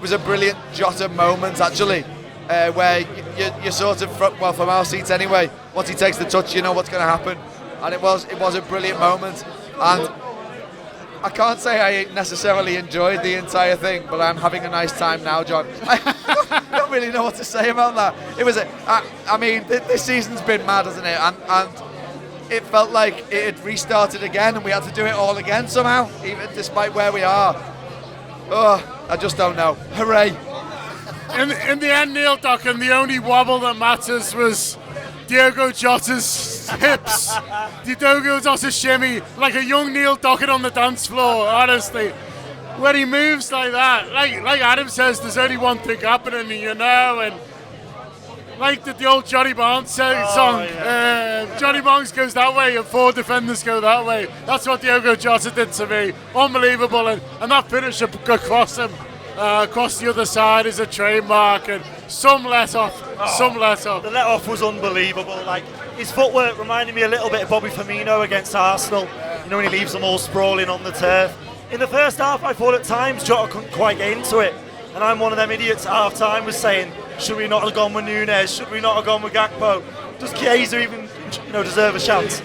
was a brilliant Jota moment actually, where you sort of, from our seats anyway, once he takes the touch, you know what's going to happen, and it was a brilliant moment. And I can't say I necessarily enjoyed the entire thing, but I'm having a nice time now, John. I don't really know what to say about that. It was I mean, this season's been mad, hasn't it? And it felt like it had restarted again, and we had to do it all again somehow, even despite where we are. Oh, I just don't know. Hooray! In the end, Neil Dockin, the only wobble that matters was Diogo Jota's hips. Diogo Jota's shimmy, like a young Neil Dockin on the dance floor, honestly. When he moves like that, like Adam says, there's only one thing happening, you know, and like the old Johnny Barnes song, yeah. Johnny Barnes goes that way and 4 defenders go that way. That's what Diogo Jota did to me. Unbelievable, and that finish across him, across the other side is a trademark, and some let off. The let off was unbelievable. Like, his footwork reminded me a little bit of Bobby Firmino against Arsenal. You know, when he leaves them all sprawling on the turf. In the first half, I thought at times Jota couldn't quite get into it, and I'm one of them idiots at half time was saying, should we not have gone with Núñez? Should we not have gone with Gakpo? Does Chiesa even, deserve a chance?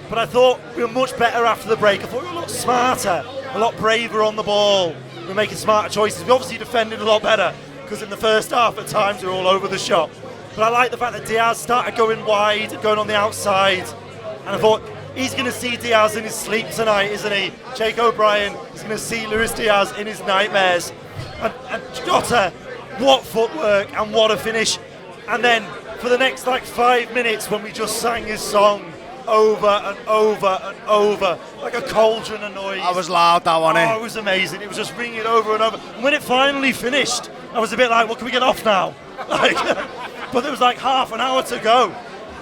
But I thought we were much better after the break. I thought we were a lot smarter, a lot braver on the ball. We were making smarter choices. We obviously defended a lot better, because in the first half at times we were all over the shop. But I like the fact that Diaz started going wide, going on the outside, and I thought he's going to see Diaz in his sleep tonight, isn't he? Jake O'Brien is going to see Luis Diaz in his nightmares. And Jota, what footwork and what a finish. And then for the next 5 minutes when we just sang his song over and over and over, like a cauldron of noise. I was loud, that one, it was amazing. It was just ringing over and over. And when it finally finished, I was a bit like, well, can we get off now? But there was half an hour to go.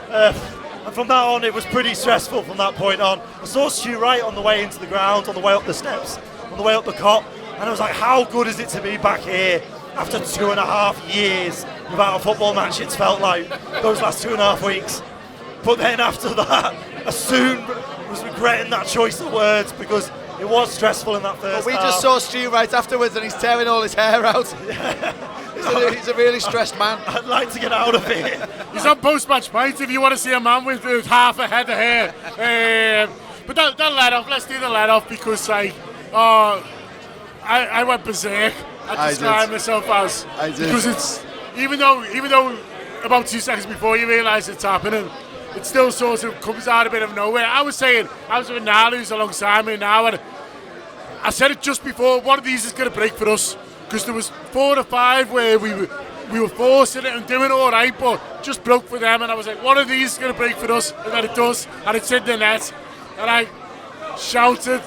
And from that on, it was pretty stressful from that point on. I saw Stu Wright on the way into the ground, on the way up the steps, on the way up the cop, and I was like, how good is it to be back here after 2.5 years without a football match? It's felt like those last 2.5 weeks. But then after that, I soon was regretting that choice of words, because it was stressful in that first We half. just saw Stu right afterwards, and he's tearing all his hair out. He's a really stressed man. I'd like to get out of here. He's on post-match points if you want to see a man with half a head of hair. But that let-off, let's do the let-off, because I went berserk. I describe myself as. I did. Because it's, even though about 2 seconds before you realise it's happening, it still sort of comes out a bit of nowhere. I was with Nalu's alongside me now, and I said it just before, one of these is going to break for us, because there was 4 or 5 where we were forcing it and doing it all right, but just broke for them, and I was like, one of these is going to break for us, and then it does, and it's in the net, and I shouted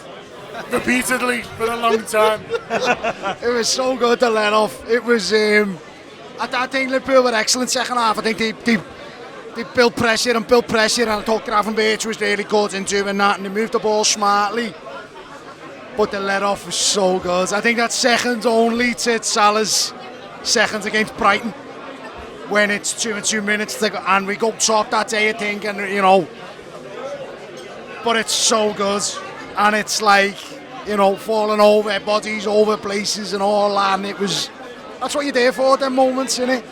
repeatedly for a long time. It was so good, the let-off. It was, I think Liverpool were excellent second half. I think they built pressure, and I thought Gravenberch was really good in doing that, and they moved the ball smartly. But the let-off was so good. I think that's second only to Salah's second against Brighton, when it's 2 and 2 minutes to go, and we go top that day, I think, and but it's so good, and it's like, falling over bodies, over places and all that, and that's what you're there for, them moments, innit?